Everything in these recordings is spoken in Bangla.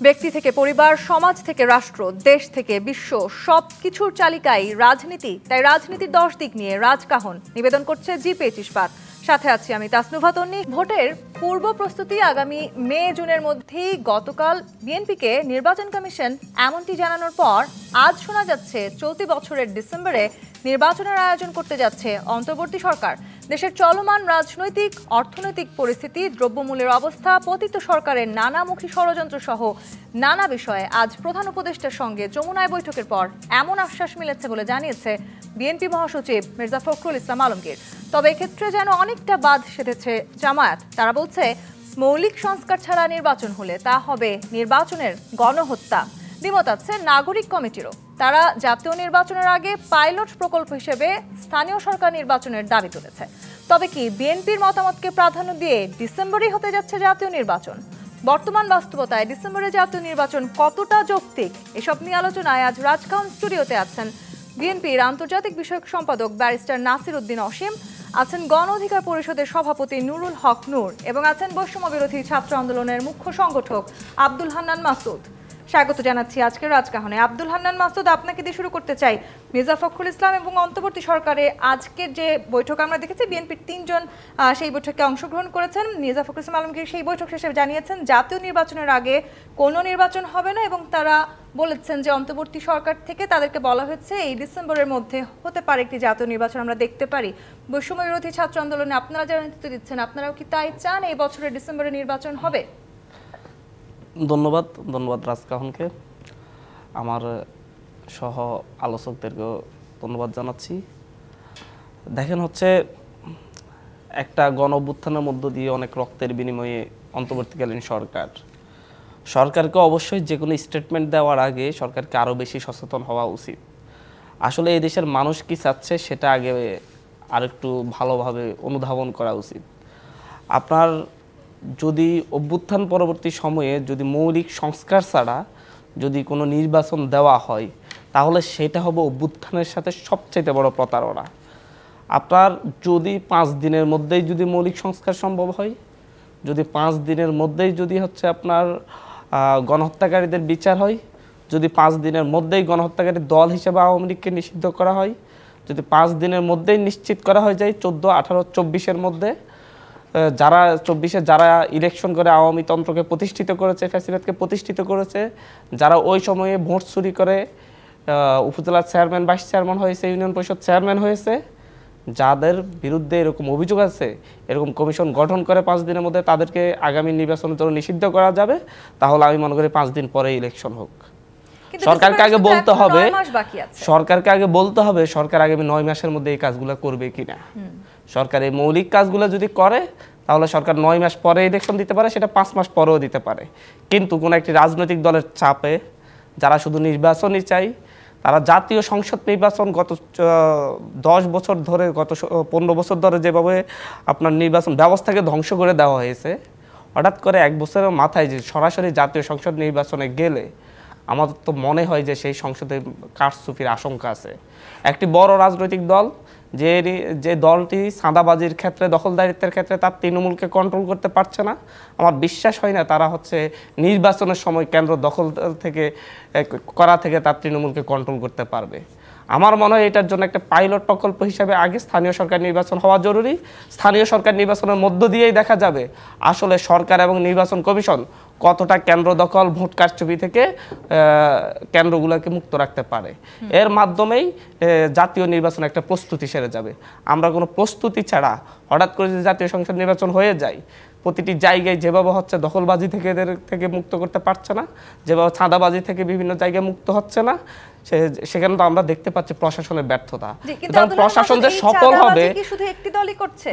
ব্যক্তি থেকে পরিবার, সমাজ থেকে রাষ্ট্র, দেশ থেকে বিশ্ব সবকিছুর চালিকাই রাজনীতি। তাই রাজনীতির 10 দিক নিয়ে রাজকাহন নিবেদন করছে জি-পেজ ইস্পাত। সাথে আছি আমি তাসনুভা তন্নি। ভোটের পূর্ব প্রস্তুতি আগামী মে-জুনের মধ্যেই গতকাল বিএনপিকে নির্বাচন কমিশন এমনটি জানানোর পর আজ শোনা যাচ্ছে চলতি বছরের ডিসেম্বরে নির্বাচনের আয়োজন করতে যাচ্ছে অন্তর্বর্তী সরকার। দেশের চলমান রাজনৈতিক অর্থনৈতিক পরিস্থিতি, দ্রব্যমূল্যের অবস্থা, পতিত সরকারের নানামুখী ষড়যন্ত্র সহ নানা বিষয়ে আজ প্রধান উপদেষ্টার সঙ্গে যমুনায় বৈঠকের পর এমন আশ্বাস মিলেছে বলে জানিয়েছে বিএনপি মহাসচিব মির্জা ফখরুল ইসলাম আলমগীর। তবে এক্ষেত্রে যেন অনেকটা বাদ সেধেছে জামায়াত। তারা বলছে, মৌলিক সংস্কার ছাড়া নির্বাচন হলে তা হবে নির্বাচনের গণহত্যা। দ্বিমত আছে নাগরিক কমিটিরও। তারা জাতীয় নির্বাচনের আগে পাইলট প্রকল্প হিসেবে স্থানীয় সরকার নির্বাচনের দাবি তুলেছে। তবে কি বিএনপির মতামতকে প্রাধান্য দিয়ে ডিসেম্বরেই হতে যাচ্ছে জাতীয় নির্বাচন? বর্তমান বাস্তবতায় ডিসেম্বরে জাতীয় নির্বাচন কতটা যৌক্তিক? এসব নিয়ে আলোচনায় আজ রাজকাহন স্টুডিওতে আছেন বিএনপির আন্তর্জাতিক বিষয়ক সম্পাদক ব্যারিস্টার নাসির উদ্দিন অসীম, আছেন গণ অধিকার পরিষদের সভাপতি নুরুল হক নূর এবং আছেন বৈষম্য বিরোধী ছাত্র আন্দোলনের মুখ্য সংগঠক আব্দুল হান্নান মাসুদ। স্বাগত জানাচ্ছি আজকের রাজকাহনে। আব্দুল হান্নান মাসুদ, আপনাকে দিয়ে শুরু করতে চাই। মির্জা ফখরুল ইসলাম এবং অন্তর্বর্তী সরকারে আজকের যে বৈঠক আমরা দেখেছি, বিএনপির 3 জন সেই বৈঠকে অংশগ্রহণ করেছেন। মির্জা ফখরুল ইসলাম আলমগীর সেই বৈঠক শেষে জানিয়েছেন জাতীয় নির্বাচনের আগে কোনো নির্বাচন হবে না এবং তারা বলেছেন যে অন্তর্বর্তী সরকার থেকে তাদেরকে বলা হয়েছে এই ডিসেম্বরের মধ্যে হতে পারে একটি জাতীয় নির্বাচন আমরা দেখতে পারি। বৈষম্য বিরোধী ছাত্র আন্দোলনে আপনারা যারা নেতৃত্ব দিচ্ছেন, আপনারাও কি তাই চান এই বছরের ডিসেম্বরে নির্বাচন হবে? ধন্যবাদ রাজকাহনকে, আমার সহ আলোচকদেরকেও ধন্যবাদ জানাচ্ছি। দেখেন, একটা গণ অভ্যুত্থানের মধ্য দিয়ে অনেক রক্তের বিনিময়ে অন্তর্বর্তীকালীন সরকারকে অবশ্যই যে কোনো স্টেটমেন্ট দেওয়ার আগে সরকারকে আরও বেশি সচেতন হওয়া উচিত। আসলে এই দেশের মানুষ কি চাচ্ছে সেটা আগে আরেকটু ভালোভাবে অনুধাবন করা উচিত। আপনার যদি অভ্যুত্থান পরবর্তী সময়ে যদি মৌলিক সংস্কার ছাড়া যদি কোনো নির্বাচন দেওয়া হয়, তাহলে সেটা হবে অভ্যুত্থানের সাথে সবচেয়ে বড় প্রতারণা। আপনার যদি 5 দিনের মধ্যেই যদি মৌলিক সংস্কার সম্ভব হয়, যদি 5 দিনের মধ্যেই যদি আপনার গণহত্যাকারীদের বিচার হয়, যদি 5 দিনের মধ্যেই গণহত্যাকারী দল হিসেবে আওয়ামী লীগকে নিষিদ্ধ করা হয়, যদি 5 দিনের মধ্যেই নিশ্চিত করা হয়ে যায় 14, 18, 24-এর মধ্যে যারা 24-এ যারা ইলেকশন করে আওয়ামী তন্ত্রকে প্রতিষ্ঠিত করেছে, ফ্যাসিবাদকে প্রতিষ্ঠিত করেছে, যারা ওই সময়ে ভোট চুরি করে উপজেলার চেয়ারম্যান, ভাইস চেয়ারম্যান হয়েছে, ইউনিয়ন পরিষদ চেয়ারম্যান হয়েছে, যাদের বিরুদ্ধে এরকম অভিযোগ আছে, এরকম কমিশন গঠন করে 5 দিনের মধ্যে তাদেরকে আগামী নির্বাচনের জন্য নিষিদ্ধ করা যাবে, তাহলে আমি মনে করি 5 দিন পরে ইলেকশন হোক। সরকারকে আগে বলতে হবে সরকার আগামী 9 মাসের মধ্যে এই কাজগুলো করবে কিনা। সরকার এই মৌলিক কাজগুলো যদি করে, তাহলে সরকার 9 মাস পরে ইলেকশন দিতে পারে, সেটা 5 মাস পরেও দিতে পারে। কিন্তু কোনো একটি রাজনৈতিক দলের চাপে যারা শুধু নির্বাচনই চাই, তারা জাতীয় সংসদ নির্বাচন গত 10 বছর ধরে, গত 15 বছর ধরে যেভাবে আপনার নির্বাচন ব্যবস্থাকে ধ্বংস করে দেওয়া হয়েছে, হঠাৎ করে 1 বছরের মাথায় যে সরাসরি জাতীয় সংসদ নির্বাচনে গেলে আমার তো মনে হয় যে সেই সংসদে কারচুপির আশঙ্কা আছে। একটি বড় রাজনৈতিক দল যে দলটি চাঁদাবাজির ক্ষেত্রে, দখলদারিত্বের ক্ষেত্রে তার তৃণমূলকে কন্ট্রোল করতে পারছে না, আমার বিশ্বাস হয় না তারা নির্বাচনের সময় কেন্দ্র দখল থেকে তার তৃণমূলকে কন্ট্রোল করতে পারবে। আমার মনে হয় এটার জন্য একটা পাইলট প্রকল্প হিসাবে আগে স্থানীয় সরকার নির্বাচন হওয়া জরুরি। স্থানীয় সরকার নির্বাচনের মধ্য দিয়েই দেখা যাবে আসলে সরকার এবং নির্বাচন কমিশন কতটা কেন্দ্র দখল, ভোট কারচুপি থেকে কেন্দ্রগুলোকে মুক্ত রাখতে পারে। এর মাধ্যমেই জাতীয় নির্বাচন একটা প্রস্তুতি সেরে যাবে। আমরা কোনো প্রস্তুতি ছাড়া হঠাৎ করে যে জাতীয় সংসদ নির্বাচন হয়ে যায়, প্রতিটি জায়গায় যেভাবে দখলবাজি থেকে মুক্ত করতে পারছে না, যেভাবে চাঁদাবাজি থেকে বিভিন্ন জায়গায় মুক্ত হচ্ছে না, সেখানে তো আমরা দেখতে পাচ্ছি প্রশাসনের ব্যর্থতা। প্রশাসন যে সফল হবে,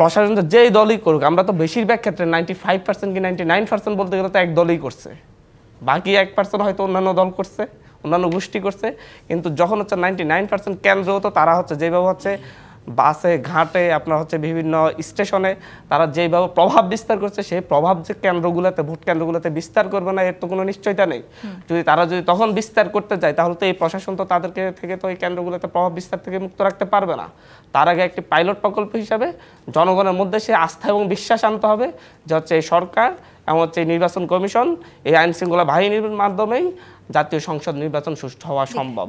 প্রশাসন যেই দলই করুক, আমরা তো বেশিরভাগ ক্ষেত্রে 95% কি 99% বলতে গেলে তো এক দলই করছে, বাকি 1% হয়তো অন্যান্য দল করছে, অন্যান্য গোষ্ঠী করছে। কিন্তু যখন 99% কেন্দ্র, তো তারা যেভাবে বাসে, ঘাটে, আপনার বিভিন্ন স্টেশনে তারা যেভাবে প্রভাব বিস্তার করছে, সেই প্রভাব যে কেন্দ্রগুলোতে, ভোট কেন্দ্রগুলোতে বিস্তার করবে না, এর তো কোনো নিশ্চয়তা নেই। তারা যদি তখন বিস্তার করতে যায়, তাহলে তো এই প্রশাসন তো তাদেরকে থেকে তো এই কেন্দ্রগুলোতে প্রভাব বিস্তার থেকে মুক্ত রাখতে পারবে না। তার আগে একটি পাইলট প্রকল্প হিসাবে জনগণের মধ্যে সে আস্থা এবং বিশ্বাস আনতে হবে যে এই সরকার এবং হচ্ছে এই নির্বাচন কমিশন এই আইন শৃঙ্খলা বাহিনীর মাধ্যমেই জাতীয় সংসদ নির্বাচন সুষ্ঠু হওয়া সম্ভব।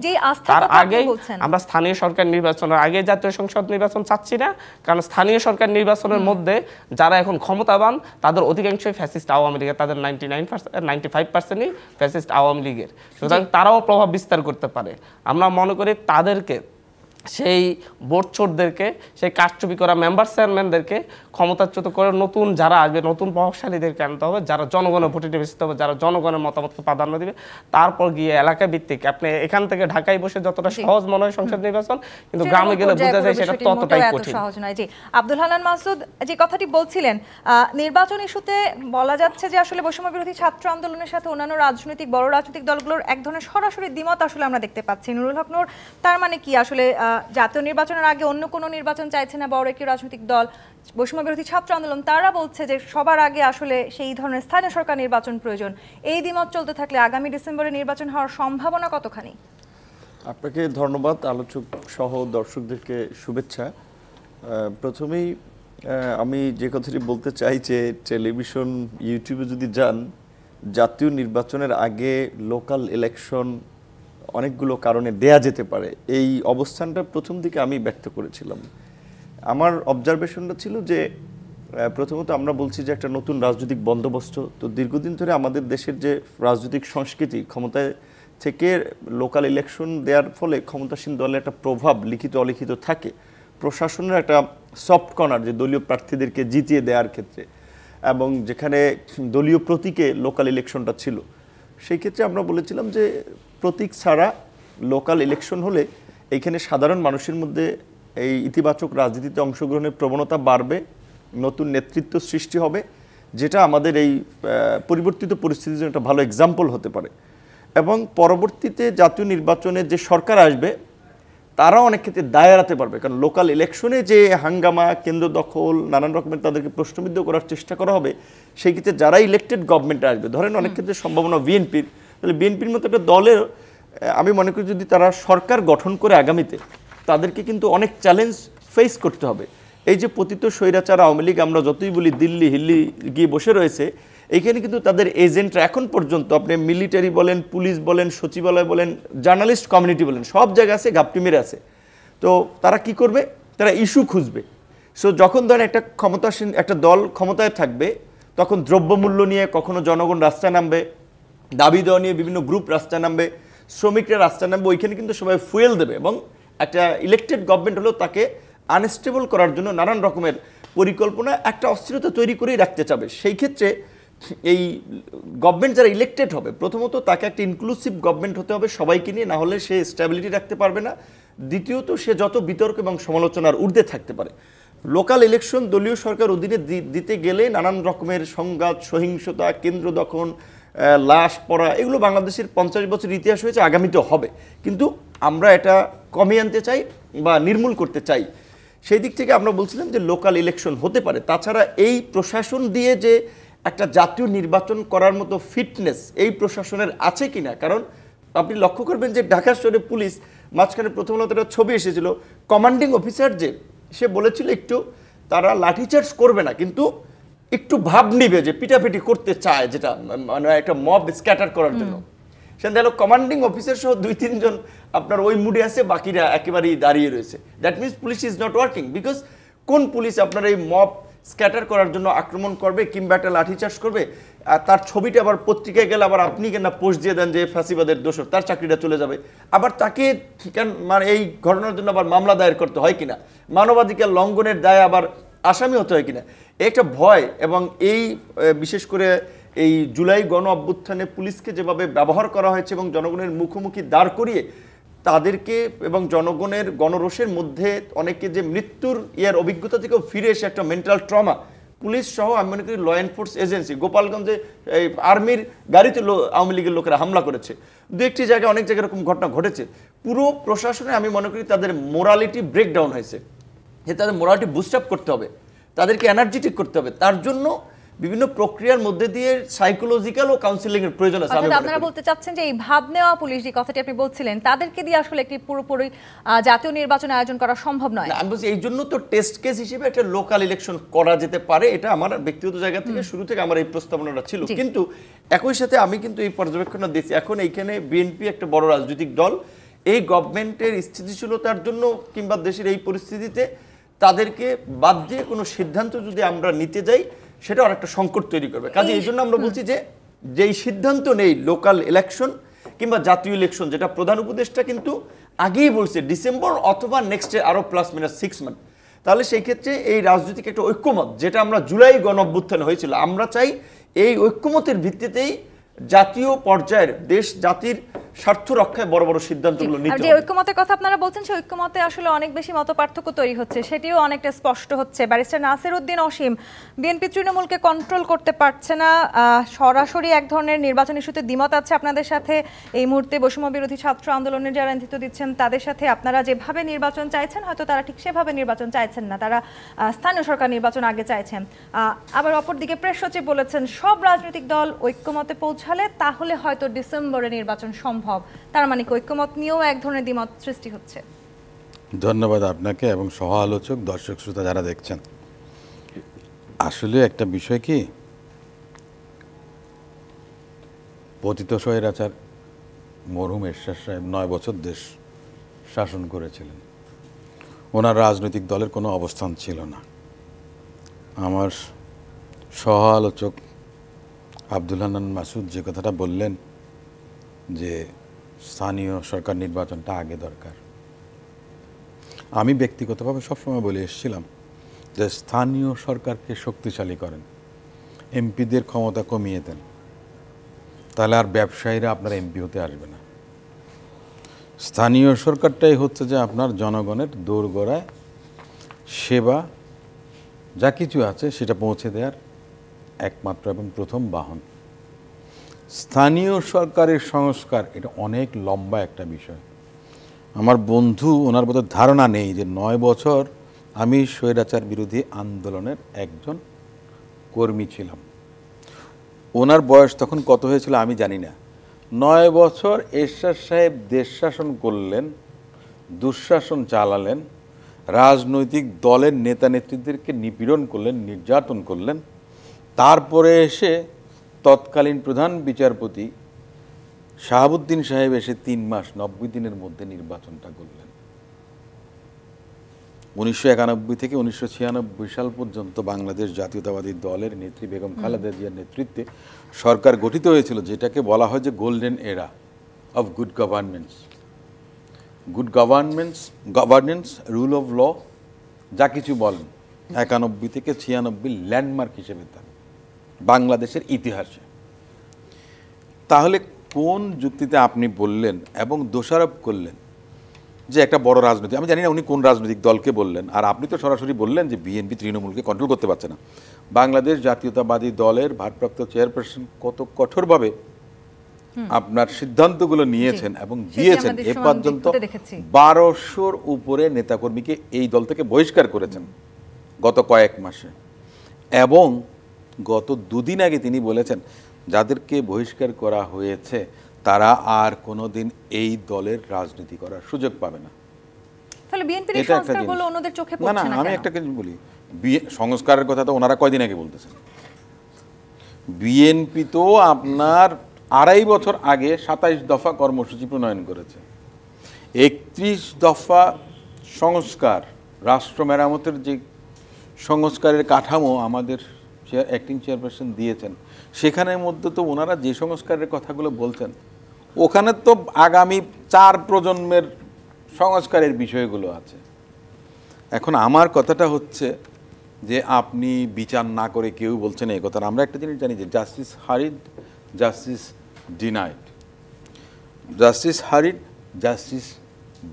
তার আগে আমরা স্থানীয় সরকার নির্বাচনের আগে জাতীয় সংসদ নির্বাচন চাচ্ছি না, কারণ স্থানীয় সরকার নির্বাচনের মধ্যে যারা এখন ক্ষমতাবান তাদের অধিকাংশই ফ্যাসিস্ট আওয়ামী লীগের, তাদের 95%ই ফ্যাসিস্ট আওয়ামী লীগের, সুতরাং তারাও প্রভাব বিস্তার করতে পারে। আমরা মনে করি তাদেরকে, সেই বোর্ড ছোটদেরকে, সেই কারচুপি করা মেম্বার চেয়ারম্যানদেরকে ক্ষমতাচ্যুত করে নতুন যারা আসবে, নতুন প্রভাবশালীদেরকে আনতে হবে, যারা জনগণের ভোটে নির্বাচিত হবে, যারা জনগণের মতামতকে প্রাধান্য দিবে। তারপর গিয়ে এলাকা ভিত্তিক, আপনি এখান থেকে ঢাকায় বসে যতটা সহজ মনে হয় সংসদ নির্বাচন, কিন্তু গ্রামে গেলে বোঝা যায় সেটা ততটাই কঠিন। সহজ নয়। জি, আব্দুল হান্নান মাসুদ যে কথাটি বলছিলেন, নির্বাচন ইস্যুতে বলা যাচ্ছে যে আসলে বৈষম্য বিরোধী ছাত্র আন্দোলনের সাথে অন্যান্য বড় রাজনৈতিক দলগুলোর এক ধরনের সরাসরি দ্বিমত আসলে আমরা দেখতে পাচ্ছি। নুরুল হক নূর, তার মানে কি আসলে জাতীয় নির্বাচনের আগে অন্য কোনো নির্বাচন চাইছে না বড় একটি রাজনৈতিক দল, বৈষম্য বিরোধী ছাত্র আন্দোলন তারা বলছে যে সবার আগে আসলে সেই ধরনের স্থানীয় সরকার নির্বাচন প্রয়োজন। এই দ্বিমত চলতে থাকলে আগামী ডিসেম্বরে নির্বাচন হওয়ার সম্ভাবনা কতখানি? আপনাকে ধন্যবাদ, আলোচক সহ দর্শকদেরকে শুভেচ্ছা। প্রথমেই আমি যে কথাটি বলতে চাই যে টেলিভিশন, ইউটিউবে যদি যান, জাতীয় নির্বাচনের আগে লোকাল ইলেকশন অনেকগুলো কারণে দেয়া যেতে পারে, এই অবস্থানটা প্রথম দিকে আমি ব্যক্ত করেছিলাম। আমার অবজারভেশনটা ছিল যে প্রথমত আমরা বলছি যে একটা নতুন রাজনৈতিক বন্দোবস্ত, তো দীর্ঘদিন ধরে আমাদের দেশের যে রাজনৈতিক সংস্কৃতি, ক্ষমতায় থেকে লোকাল ইলেকশন দেওয়ার ফলে ক্ষমতাসীন দলের একটা প্রভাব লিখিত অলিখিত থাকে, প্রশাসনের একটা সফট কর্নার যে দলীয় প্রার্থীদেরকে জিতিয়ে দেওয়ার ক্ষেত্রে, এবং যেখানে দলীয় প্রতীকে লোকাল ইলেকশনটা ছিল, সেই ক্ষেত্রে আমরা বলেছিলাম যে প্রতীক ছাড়া লোকাল ইলেকশন হলে এইখানে সাধারণ মানুষের মধ্যে এই ইতিবাচক রাজনীতিতে অংশগ্রহণের প্রবণতা বাড়বে, নতুন নেতৃত্ব সৃষ্টি হবে, যেটা আমাদের এই পরিবর্তিত পরিস্থিতির জন্য একটা ভালো এক্সাম্পল হতে পারে। এবং পরবর্তীতে জাতীয় নির্বাচনে যে সরকার আসবে তারাও অনেক ক্ষেত্রে দায় এড়াতে পারবে, কারণ লোকাল ইলেকশনে যে হাঙ্গামা, কেন্দ্র দখল, নানান রকমের তাদেরকে প্রশ্নবিদ্ধ করার চেষ্টা করা হবে, সেই ক্ষেত্রে যারা ইলেকটেড গভর্নমেন্টে আসবে, ধরেন অনেক ক্ষেত্রে সম্ভাবনা বিএনপির, তাহলে বিএনপির মতো একটা দলের আমি মনে করি যদি তারা সরকার গঠন করে আগামীতে, তাদেরকে কিন্তু অনেক চ্যালেঞ্জ ফেস করতে হবে। এই যে পতিত স্বৈরাচার আওয়ামী লীগ আমরা যতই বলি দিল্লি হিল্লি গিয়ে বসে রয়েছে, এইখানে কিন্তু তাদের এজেন্টরা এখন পর্যন্ত, আপনি মিলিটারি বলেন, পুলিশ বলেন, সচিবালয় বলেন, জার্নালিস্ট কমিউনিটি বলেন, সব জায়গায় আছে, ঘাপটি মেরে আছে। তো তারা কি করবে? তারা ইস্যু খুঁজবে। সো যখন ধরেন একটা ক্ষমতাসীন একটা দল ক্ষমতায় থাকবে, তখন দ্রব্যমূল্য নিয়ে কখনো জনগণ রাস্তায় নামবে, দাবি দেওয়া নিয়ে বিভিন্ন গ্রুপ রাস্তায় নামবে, শ্রমিকরা রাস্তায় নামবে, ওইখানে কিন্তু সবাই ফুয়েল দেবে, এবং একটা ইলেকটেড গভর্নমেন্ট হলেও তাকে আনস্টেবল করার জন্য নানান রকমের পরিকল্পনা, একটা অস্থিরতা তৈরি করেই রাখতে চাবে। সেই ক্ষেত্রে এই গভর্নমেন্ট যারা ইলেকটেড হবে, প্রথমত তাকে একটা ইনক্লুসিভ গভর্নমেন্ট হতে হবে সবাইকে নিয়ে, না হলে সে স্ট্যাবিলিটি রাখতে পারবে না। দ্বিতীয়ত সে যত বিতর্ক এবং সমালোচনার ঊর্ধ্বে থাকতে পারে। লোকাল ইলেকশন দলীয় সরকার অধীনে দিতে গেলে নানান রকমের সংঘাত, সহিংসতা, কেন্দ্র দখল, লাশ পড়া, এগুলো বাংলাদেশের 50 বছর ইতিহাস হয়েছে, আগামীতেও হবে, কিন্তু আমরা এটা কমিয়ে আনতে চাই বা নির্মূল করতে চাই। সেই দিক থেকে আমরা বলছিলাম যে লোকাল ইলেকশন হতে পারে। তাছাড়া এই প্রশাসন দিয়ে যে একটা জাতীয় নির্বাচন করার মতো ফিটনেস এই প্রশাসনের আছে কিনা, কারণ আপনি লক্ষ্য করবেন যে ঢাকা শহরে পুলিশ মাঝখানে প্রথম একটা ছবি এসেছিল, কমান্ডিং অফিসার যে সে বলেছিল একটু তারা লাঠিচার্জ করবে না, কিন্তু একটু ভাব নিবে যে পিটাপিটি করতে চায়, যেটা মানে একটা মব স্ক্যাটার করার জন্য। সেখানে দেখলো কমান্ডিং অফিসার সহ 2-3 জন আপনার ওই মুডে আছে, বাকিরা একেবারেই দাঁড়িয়ে রয়েছে। That means police is not working, because কোন পুলিশ আপনার এই মব স্ক্যাটার করার জন্য আক্রমণ করবে কিংবা একটা লাঠিচার্জ করবে, আর তার ছবিটা আবার পত্রিকায় গেলে আবার আপনি কেন পোস্ট দিয়ে দেন যে ফ্যাসিবাদের দোষর, তার চাকরিটা চলে যাবে, আবার তাকে কেন মানে এই ঘটনার জন্য আবার মামলা দায়ের করতে হয় কিনা, মানবাধিকার লঙ্ঘনের দায়ে আবার আসামি হতে হয় কিনা, একটা ভয়। এবং এই বিশেষ করে এই জুলাই গণ অভ্যুত্থানে পুলিশকে যেভাবে ব্যবহার করা হয়েছে এবং জনগণের মুখোমুখি দাঁড় করিয়ে তাদেরকে এবং জনগণের গণরোষের মধ্যে অনেকে যে মৃত্যুর অভিজ্ঞতা থেকেও ফিরে এসে একটা মেন্টাল ট্রমা, পুলিশ সহ আমি মনে করি ল এনফোর্স এজেন্সি, গোপালগঞ্জে এই আর্মির গাড়িতে আওয়ামী লীগের লোকেরা হামলা করেছে, দু একটি জায়গায় অনেক জায়গায় এরকম ঘটনা ঘটেছে। পুরো প্রশাসনে আমি মনে করি তাদের মোরালিটি ব্রেকডাউন হয়েছে, যে তাদের মোরালিটি বুস্ট আপ করতে হবে, তাদেরকে এনার্জেটিক করতে হবে। তার জন্য বিভিন্ন প্রক্রিয়ার মধ্যে দিয়ে সাইকোলজিক্যাল ও কাউন্সিলিং এর প্রয়োজন আছে। অর্থাৎ আপনারা বলতে চাচ্ছেন যে এই ভাব নেওয়া পুলিশ, যে কথাটি আপনি বলছিলেন, তাদেরকে দিয়ে আসলে একটি পুরোপুরি জাতীয় নির্বাচন আয়োজন করা সম্ভব নয়। আমি বলছি এই জন্য তো টেস্ট কেস হিসেবে একটা লোকাল ইলেকশন করা যেতে পারে, এটা আমার ব্যক্তিগত জায়গা থেকে শুরু থেকে আমার এই প্রস্তাবনাটা ছিল। কিন্তু একই সাথে আমি কিন্তু এই পর্যবেক্ষণটা দিয়েছি, এখন এইখানে বিএনপি একটা বড় রাজনৈতিক দল, এই গভর্নমেন্টের স্থিতিশীলতার জন্য কিংবা দেশের এই পরিস্থিতিতে তাদেরকে বাদ দিয়ে কোনো সিদ্ধান্ত যদি আমরা নিতে যাই সেটা আর একটা সংকট তৈরি করবে। কাজে এই জন্য আমরা বলছি যে যেই সিদ্ধান্ত নেই লোকাল ইলেকশন কিংবা জাতীয় ইলেকশন, যেটা প্রধান উপদেষ্টা কিন্তু আগেই বলছে ডিসেম্বর অথবা নেক্সট আরো +-6 মান্থ, তাহলে সেই ক্ষেত্রে এই রাজনৈতিক একটা ঐক্যমত, যেটা আমরা জুলাই গণঅভ্যুত্থানে হয়েছিল, আমরা চাই এই ঐক্যমতের ভিত্তিতেই জাতীয় পর্যায়ের দেশ জাতির স্বার্থ রক্ষায় বড় বড় সিদ্ধান্তগুলো নিতে হবে। যে ঐক্যমতের কথা আপনারা বলছেন, সেই ঐক্যমতে আসলে অনেক বেশি মতপার্থক্য তৈরি হচ্ছে, সেটিও অনেকটা স্পষ্ট হচ্ছে। ব্যারিস্টার নাসির উদ্দিন অসীম, বিএনপি তৃণমূলকে কন্ট্রোল করতে পারছে না, সরাসরি এক ধরনের নির্বাচন ইস্যুতে দ্বিমত আছে আপনাদের সাথে। এই মুহূর্তে বৈষম্য বিরোধী ছাত্র আন্দোলনের যারা নেতৃত্ব দিচ্ছেন তাদের সাথে আপনারা যেভাবে নির্বাচন চাইছেন, হয়তো তারা ঠিক সেভাবে নির্বাচন চাইছেন না, তারা স্থানীয় সরকার নির্বাচন আগে চাইছেন। আবার অপরদিকে প্রেস সচিব বলেছেন সব রাজনৈতিক দল ঐক্যমতে পৌঁছালে তাহলে হয়তো ডিসেম্বরে নির্বাচন সম্ভব। তার মানে ঐক্যমত নিয়েও এক ধরনের দ্বিমত সৃষ্টি হচ্ছে। ধন্যবাদ আপনাকে এবং সহ আলোচক, দর্শক শ্রোতা যারা দেখছেন। আসলে একটা বিষয় কি, পতিত স্বৈরাচার মরহুম এরশাদ সাহেব 9 বছর দেশ শাসন করেছিলেন। ওনার রাজনৈতিক দলের কোনো অবস্থান ছিল না। আমার সহ আলোচক আব্দুল হান্নান মাসুদ যে কথাটা বললেন যে স্থানীয় সরকার নির্বাচনটা আগে দরকার, আমি ব্যক্তিগতভাবে সবসময় বলে এসেছিলাম যে স্থানীয় সরকারকে শক্তিশালী করেন, এমপিদের ক্ষমতা কমিয়ে দেন, তাহলে আর ব্যবসায়ীরা আপনার এমপি হতে আসবে না। স্থানীয় সরকারটাই হচ্ছে যে আপনার জনগণের দোরগোড়ায় সেবা যা কিছু আছে সেটা পৌঁছে দেওয়ার একমাত্র এবং প্রথম বাহন। স্থানীয় সরকারের সংস্কার এটা অনেক লম্বা একটা বিষয়। আমার বন্ধু, ওনার বোধহয় ধারণা নেই যে 9 বছর আমি স্বৈরাচার বিরোধী আন্দোলনের একজন কর্মী ছিলাম। ওনার বয়স তখন কত হয়েছিল আমি জানি না। 9 বছর এরশাদ সাহেব দেশ শাসন করলেন, দুঃশাসন চালালেন, রাজনৈতিক দলের নেতা নেত্রীদেরকে নিপীড়ন করলেন, নির্যাতন করলেন। তারপরে এসে তৎকালীন প্রধান বিচারপতি শাহাবুদ্দিন সাহেব এসে 3 মাস 90 দিনের মধ্যে নির্বাচনটা করলেন। 1991 থেকে 1996 সাল পর্যন্ত বাংলাদেশ জাতীয়তাবাদী দলের নেত্রী বেগম খালেদা জিয়ার নেতৃত্বে সরকার গঠিত হয়েছিল, যেটাকে বলা হয় যে golden era of good governance. Good governance, rule of law, যা কিছু বলেন, 91 থেকে 96 ল্যান্ডমার্ক হিসেবে থাকে বাংলাদেশের ইতিহাসে। তাহলে কোন যুক্তিতে আপনি বললেন এবং দোষারোপ করলেন যে একটা বড় রাজনীতি, আমি জানি না উনি কোন রাজনৈতিক দলকে বললেন, আর আপনি তো সরাসরি বললেন যে বিএনপি তৃণমূলকে কন্ট্রোল করতে পারছে না। বাংলাদেশ জাতীয়তাবাদী দলের ভারপ্রাপ্ত চেয়ারপারসন কত কঠোরভাবে আপনার সিদ্ধান্তগুলো নিয়েছেন এবং দিয়েছেন। এ পর্যন্ত 1200-র উপরে নেতাকর্মীকে এই দল থেকে বহিষ্কার করেছেন গত কয়েক মাসে। এবং গত 2 দিন আগে তিনি বলেছেন যাদেরকে বহিষ্কার করা হয়েছে তারা আর কোনোদিন এই দলের রাজনীতি করার সুযোগ পাবে না। তাহলে বিএনপির সংস্কারগুলো অন্যদের চোখে পড়ছে না? না, আমি একটা কিছু বলি, সংস্কারের কথা তো ওনারা কয়দিন আগে বলতেছেন। বিএনপি তো আপনার 2.5 বছর আগে 27 দফা কর্মসূচি প্রণয়ন করেছে। 31 দফা সংস্কার, রাষ্ট্র মেরামতের যে সংস্কারের কাঠামো আমাদের অ্যাক্টিং চেয়ারপারসন দিয়েছেন, সেখানের মধ্যে তো ওনারা যে সংস্কারের কথাগুলো বলছেন ওখানে তো আগামী 4 প্রজন্মের সংস্কারের বিষয়গুলো আছে। এখন আমার কথাটা হচ্ছে যে আপনি বিচার না করে কেউ বলছেন এই কথা। আমরা একটা জিনিস জানি যে justice hurried, justice denied, justice hurried, justice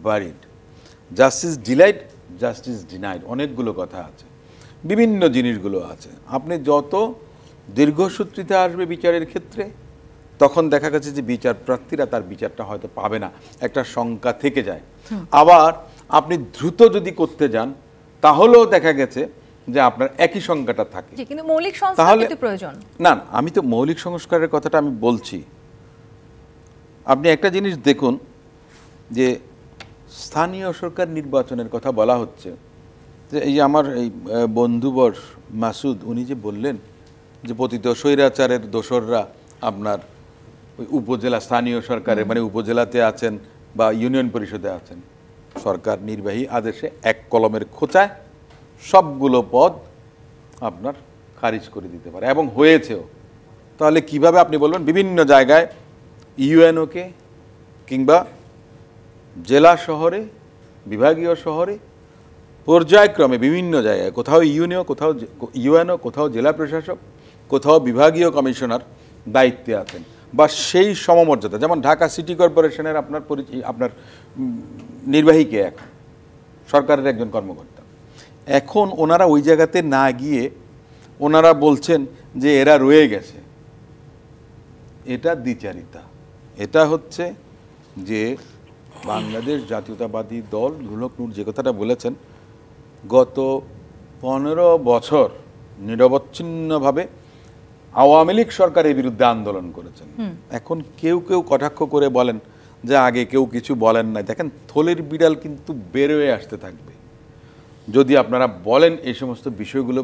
buried, justice delayed, justice denied, অনেকগুলো কথা আছে, বিভিন্ন জিনিসগুলো আছে। আপনি যত দীর্ঘসূত্রিতা আসবে বিচারের ক্ষেত্রে, তখন দেখা গেছে যে বিচার প্রার্থীরা তার বিচারটা হয়তো পাবে না, একটা শঙ্কা থেকে যায়। আবার আপনি দ্রুত যদি করতে যান তাহলেও দেখা গেছে যে আপনার একই সংখ্যাটা থাকে। জি, কিন্তু মৌলিক সংস্কার তাহলে কিন্তু প্রয়োজন। না, আমি তো মৌলিক সংস্কারের কথাটা আমি বলছি। আপনি একটা জিনিস দেখুন যে স্থানীয় সরকার নির্বাচনের কথা বলা হচ্ছে, যে এই যে আমার এই বন্ধুবর মাসুদ উনি যে বললেন যে পতিত স্বৈরাচারের দোসররা আপনার ওই উপজেলা স্থানীয় সরকারের মানে উপজেলাতে আছেন বা ইউনিয়ন পরিষদে আছেন, সরকার নির্বাহী আদেশে এক কলমের খোঁচায় সবগুলো পদ আপনার খারিজ করে দিতে পারে এবং হয়েছেও। তাহলে কিভাবে আপনি বলবেন বিভিন্ন জায়গায় ইউএনওকে কিংবা জেলা শহরে বিভাগীয় শহরে পর্যায়ক্রমে বিভিন্ন জায়গায় কোথাও ইউএনও কোথাও জেলা প্রশাসক কোথাও বিভাগীয় কমিশনার দায়িত্বে আছেন বা সেই সমমর্যাদা, যেমন ঢাকা সিটি কর্পোরেশনের আপনার নির্বাহীকে এখন সরকারের একজন কর্মকর্তা, এখন ওনারা ওই জায়গাতে না গিয়ে ওনারা বলছেন যে এরা রয়ে গেছে। এটা দ্বিচারিতা। এটা হচ্ছে যে বাংলাদেশ জাতীয়তাবাদী দল নুরুল হক নূর যে কথাটা বলেছেন, গত 15 বছর নিরবচ্ছিন্নভাবে আওয়ামী লীগ সরকারের বিরুদ্ধে আন্দোলন করেছেন। এখন কেউ কেউ কটাক্ষ করে বলেন যে আগে কেউ কিছু বলেন নাই। দেখেন, থলের বিড়াল কিন্তু বেরোয় আসতে থাকবে যদি আপনারা বলেন এই সমস্ত বিষয়গুলো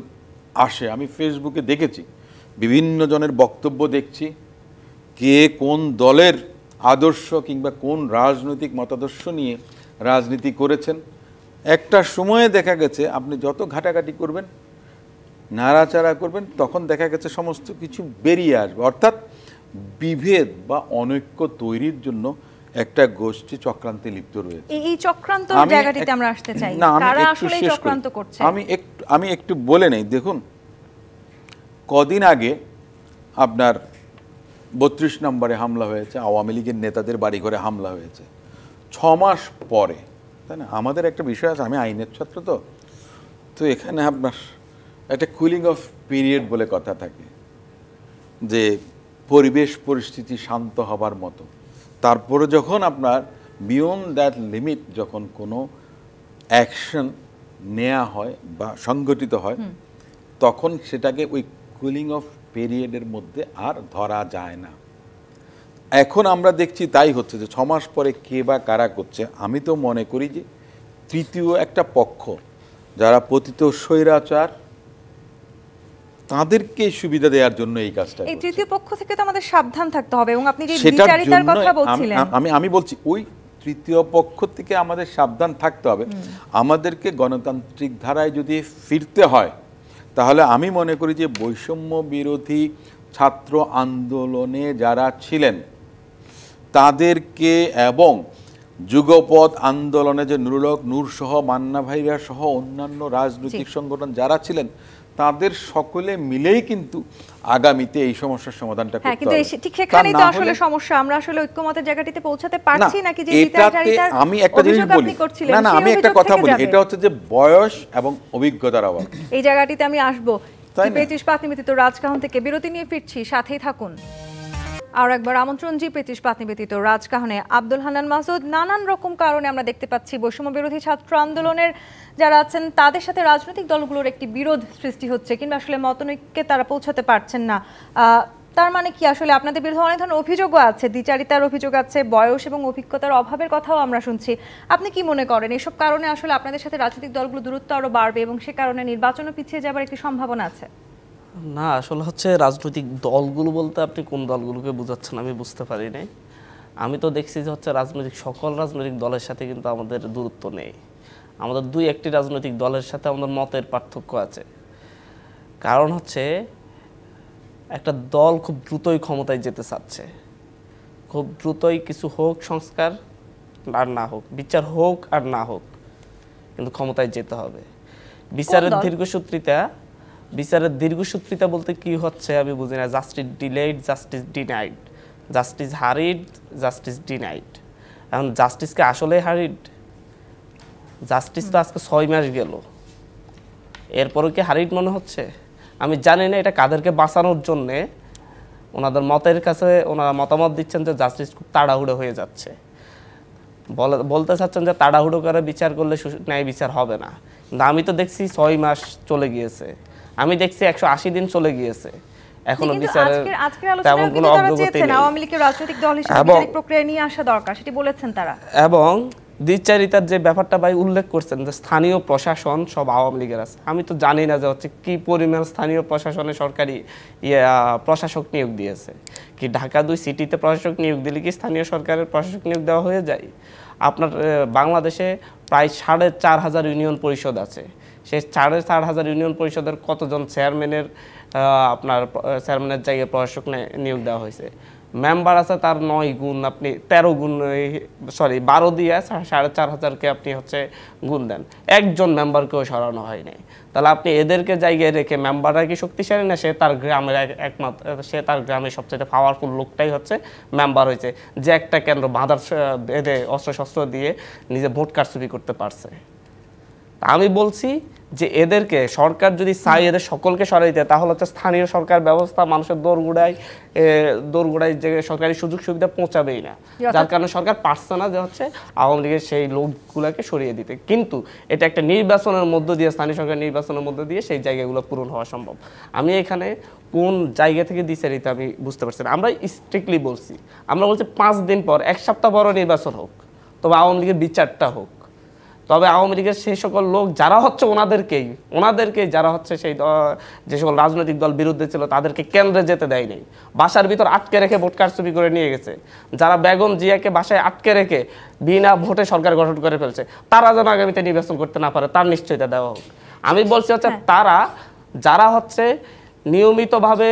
আসে। আমি ফেসবুকে দেখেছি বিভিন্ন জনের বক্তব্য দেখছি, কে কোন দলের আদর্শ কিংবা কোন রাজনৈতিক মতাদর্শ নিয়ে রাজনীতি করেছেন। একটা সময়ে দেখা গেছে আপনি যত ঘাটাঘাটি করবেন নাড়াচাড়া করবেন তখন দেখা গেছে সমস্ত কিছু বেরিয়ে আসবে, অর্থাৎ বিভেদ বা অনৈক্য তৈরির জন্য একটা গোষ্ঠী চক্রান্তে লিপ্ত রয়েছে। এই চক্রান্ত জায়গাটিতে আমরা আসতে চাই, কারা আসলে চক্রান্ত করছে। আমি একটু বলে নেই। দেখুন, কদিন আগে আপনার 32 নম্বরে হামলা হয়েছে, আওয়ামী লীগের নেতাদের বাড়িঘরে হামলা হয়েছে 6 মাস পরে, তাই না? আমাদের একটা বিষয় আছে, আমি আইনের ছাত্র, তো এখানে আপনার একটা কুলিং অফ পিরিয়ড বলে কথা থাকে, যে পরিবেশ পরিস্থিতি শান্ত হবার মতো। তারপরে যখন আপনার বিয়ন্ড দ্যাট লিমিট যখন কোনো অ্যাকশন নেওয়া হয় বা সংগঠিত হয় তখন সেটাকে ওই কুলিং অফ পিরিয়ডের মধ্যে আর ধরা যায় না। এখন আমরা দেখছি তাই হচ্ছে, যে 6 মাস পরে কে বা কারা করছে। আমি তো মনে করি যে তৃতীয় একটা পক্ষ যারা পতিত স্বৈরাচার তাদেরকে সুবিধা দেওয়ার জন্য এই কাজটা। এই তৃতীয় পক্ষ থেকে তো আমাদের সাবধান থাকতে হবে, এবং আপনি যে বিচারিতার কথা বলছিলেন, আমি বলছি ওই তৃতীয় পক্ষ থেকে আমাদের সাবধান থাকতে হবে। আমাদেরকে গণতান্ত্রিক ধারায় যদি ফিরতে হয় তাহলে আমি মনে করি যে বৈষম্য বিরোধী ছাত্র আন্দোলনে যারা ছিলেন তাদেরকে এবং যুগপৎ আন্দোলনে যে নুরুল হক নূর সহ মান্না ভাইরা সহ অন্যান্য রাজনৈতিক সংগঠন যারা ছিলেন তাদের সকলে মিলেই কিন্তু আগামীতে এই সমস্যার সমাধানটা করতে হবে। কিন্তু ঠিক সেখানেই তো আসলে সমস্যা, আমরা আসলে ঐক্যমতের জায়গাটিতে পৌঁছাতে পারছি না। কি যে বিচারিতার আমি একটা জিনিস বলি, না আমি একটা কথা বলি, এটা হচ্ছে যে বয়স এবং অভিজ্ঞতার অভাব। এই জায়গাটিতে আমি আসবো। জি25 নিবেদিত রাজকাহন থেকে বিরতি নিয়ে ফিরছি, সাথেই থাকুন। আর একবার আমন্ত্রণ জি25 নিবেদিত রাজকাহনে। আব্দুল হান্নান মাসুদ, নানান রকম কারণে আমরা দেখতে পাচ্ছি বৈষম্য বিরোধী ছাত্র আন্দোলনের যারা আছেন তাদের সাথে রাজনৈতিক দলগুলোর একটি বিরোধ সৃষ্টি হচ্ছে, কিংবা আসলে মতনৈক্যে তারা পৌঁছাতে পারছেন না। তার মানে কি, আসলে আপনাদের বিরুদ্ধে অনেক ধরনের অভিযোগও আছে, দ্বিচারিতার অভিযোগ আছে, বয়স এবং অভিজ্ঞতার অভাবের কথাও আমরা শুনছি। আপনি কি মনে করেন এসব কারণে আসলে আপনাদের সাথে রাজনৈতিক দলগুলো দূরত্ব আরো বাড়বে এবং সে কারণে নির্বাচনও পিছিয়ে যাবার একটি সম্ভাবনা আছে? না, আসলে হচ্ছে রাজনৈতিক দলগুলো বলতে আপনি কোন দলগুলোকে বোঝাচ্ছেন আমি বুঝতে পারি নাই। আমি তো দেখছি যে হচ্ছে সকল রাজনৈতিক দলের সাথে কিন্তু আমাদের দূরত্ব নেই। আমাদের 2-1টি রাজনৈতিক দলের সাথে আমাদের মতের পার্থক্য আছে। কারণ হচ্ছে একটা দল খুব দ্রুতই ক্ষমতায় যেতে চাচ্ছে, খুব দ্রুতই কিছু হোক সংস্কার আর না হোক, বিচার হোক আর না হোক, কিন্তু ক্ষমতায় যেতে হবে। বিচারের দীর্ঘসূত্রিতা বলতে কি হচ্ছে আমি বুঝি না। Justice delayed, justice denied, justice hurried, justice denied. এখন জাস্টিসকে আসলে হারিড? জাস্টিস তো আজকে 6 মাস গেল, এরপরও কি হারিড মনে হচ্ছে? আমি জানি না এটা কাদেরকে বাঁচানোর জন্যে ওনাদের মতের কাছে ওনারা মতামত দিচ্ছেন যে জাস্টিস খুব তাড়াহুড়ো হয়ে যাচ্ছে। বলতে চাচ্ছেন যে তাড়াহুড়ো করে বিচার করলে ন্যায় বিচার হবে না, আমি তো দেখছি 6 মাস চলে গিয়েছে, আমি দেখছি 180 দিন চলে গিয়েছে, এখনো কিন্তু বিচারের আজকের তেমন আলোচনায় কোনো কিন্তু তারা অগ্রগতি চেয়েছেন নেই। আওয়ামী লীগের রাজনৈতিক দল হিসেবে এবং- বিচারিক প্রক্রিয়া নিয়ে আসা দরকার, সেটি বলেছেন তারা। এবং দ্বিচারিতার যে ব্যাপারটা ভাই উল্লেখ করছেন যে স্থানীয় প্রশাসন সব আওয়ামী লীগের আছে, আমি তো জানি না যে হচ্ছে কি পরিমাণ স্থানীয় প্রশাসনে সরকারি প্রশাসক নিয়োগ দিয়েছে। কি ঢাকা 2 সিটিতে প্রশাসক নিয়োগ দিলে কি স্থানীয় সরকারের প্রশাসক নিয়োগ দেওয়া হয়ে যায়? আপনার বাংলাদেশে প্রায় 4,500 ইউনিয়ন পরিষদ আছে, সেই 4,500 ইউনিয়ন পরিষদের কতজন চেয়ারম্যানের আপনার চেয়ারম্যানের জায়গায় প্রশাসক নিয়োগ দেওয়া হয়েছে? মেম্বার আছে তার 9 গুণ, আপনি 13 গুণ, 12 দিয়ে 4,500কে আপনি হচ্ছে গুণ দেন, একজন মেম্বারকেও সরানো হয়নি। তাহলে আপনি এদেরকে জায়গায় রেখে মেম্বাররা কি শক্তিশালী না? সে তার গ্রামের একমাত্র, সে তার গ্রামের সবচেয়ে পাওয়ারফুল লোকটাই হচ্ছে মেম্বার হয়েছে, যে একটা কেন্দ্র বাঁধার বেঁধে অস্ত্রশস্ত্র দিয়ে নিজে ভোট কারচুপি করতে পারছে। আমি বলছি যে এদেরকে সরকার যদি চাই এদের সকলকে সরাইতে, তাহলে হচ্ছে স্থানীয় সরকার ব্যবস্থা মানুষের দোরগোড়ায় যে সরকারি সুযোগ সুবিধা পৌঁছাবেই না, যার কারণে সরকার পারছে না যে হচ্ছে আওয়ামী লীগের সেই লোকগুলোকে সরিয়ে দিতে। কিন্তু এটা একটা নির্বাচনের মধ্য দিয়ে, স্থানীয় সরকার নির্বাচনের মধ্য দিয়ে সেই জায়গাগুলো পূরণ হওয়া সম্ভব। আমি এখানে কোন জায়গা থেকে দিছে এটা আমি বুঝতে পারছি না। আমরা স্ট্রিক্টলি বলছি, আমরা বলছি 5 দিন পর 1 সপ্তাহ পর নির্বাচন হোক, তবে আওয়ামী লীগের বিচারটা হোক। তবে আওয়ামী লীগের সেই সকল লোক যারা হচ্ছে ওনাদেরকেই যারা হচ্ছে সেই যে সকল রাজনৈতিক দল বিরুদ্ধে ছিল তাদেরকে কেন্দ্রে যেতে দেয়নি, বাসার ভিতর আটকে রেখে ভোট কারচুপি করে নিয়ে গেছে, যারা বেগম জিয়াকে বাসায় আটকে রেখে বিনা ভোটে সরকার গঠন করে ফেলছে, তারা যেন আগামীতে নির্বাচন করতে না পারে তার নিশ্চয়তা দেওয়া হোক। আমি বলছি হচ্ছে তারা যারা হচ্ছে নিয়মিতভাবে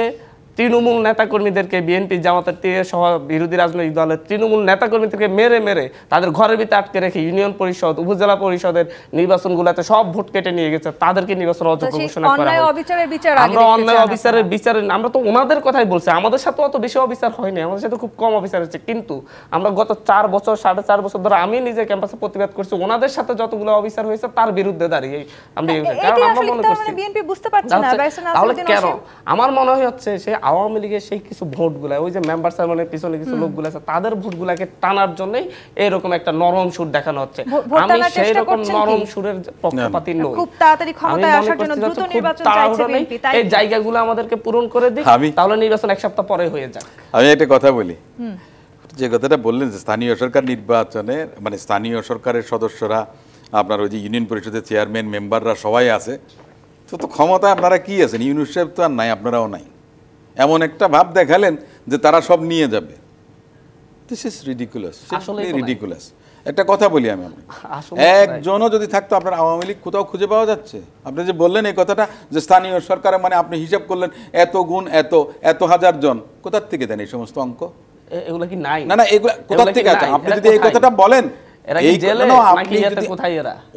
তৃণমূল নেতাকর্মীদেরকে, বিএনপি জামাতের সহ বিরোধী রাজনৈতিক দলের তৃণমূল নেতাকর্মীদেরকে মেরে তাদের ঘরের ভিতরে আটকে রেখে ইউনিয়ন পরিষদ, উপজেলা পরিষদের নির্বাচনগুলোতে সব ভোট কেটে নিয়ে গেছে, তাদেরকে নির্বাচন অযোগ্য ঘোষণা করা অন্যায় হোক। অবিচারের বিচার আমরা অন্যায় অবিচারের বিচারে আমরা তো ওনাদের কথাই বলছি, আমাদের সাথে অত বেশি অবিচার হয়নি, আমাদের সাথে খুব কম অবিচার হচ্ছে। কিন্তু আমরা গত 4 বছর 4.5 বছর ধরে আমি নিজে ক্যাম্পাসে প্রতিবাদ করছি, ওনাদের সাথে যতগুলো অবিচার হয়েছে তার বিরুদ্ধে দাঁড়িয়ে আমি, কারণ আমরা মনে করছি বিএনপি বুঝতে পারছে না তাহলে কেন আমার মনে হয় হচ্ছে সে আওয়ামী লীগের সেই কিছু ভোটগুলা, ওই যে মেম্বার সার্মনের পিছনে কিছু লোকগুলো আছে, তাদের ভোটগুলাকে টানার জন্যই এরকম একটা নরম সুর দেখানো হচ্ছে। আমি সেই রকম নরম সুরের পক্ষপাতী নই, খুব তাড়াতাড়ি ক্ষমতায় আসার জন্য দ্রুত নির্বাচন চাইছে বিএনপি, তাই এই জায়গাগুলো আমাদেরকে পূরণ করে দিই, তাহলে নির্বাচন 1 সপ্তাহ পরে হয়ে যাক। আমি একটা কথা বলি, যে কথাটা বললেন যে স্থানীয় সরকার নির্বাচনে মানে স্থানীয় সরকারের সদস্যরা আপনার ওই যে ইউনিয়ন পরিষদের চেয়ারম্যান মেম্বাররা সবাই আছে, তো ক্ষমতা আপনারা কি আছেন, ইউনুস সাহেব তো আর নাই, আপনারাও নাই, এমন একটা ভাব দেখালেন যে তারা সব নিয়ে যাবে। This is ridiculous, ridiculous. একটা কথা বলি আমি, একজনও যদি থাকতো আপনার আওয়ামী লীগ কোথাও খুঁজে পাওয়া যাচ্ছে? আপনি যে বললেন এই কথাটা যে স্থানীয় সরকারের মানে আপনি হিসাব করলেন এত গুণ এত হাজার জন, কোথার থেকে দেন এই সমস্ত অঙ্ক? এগুলো কি নাই? না এগুলো কোথার থেকে আছে? আপনি যদি এই কথাটা বলেন,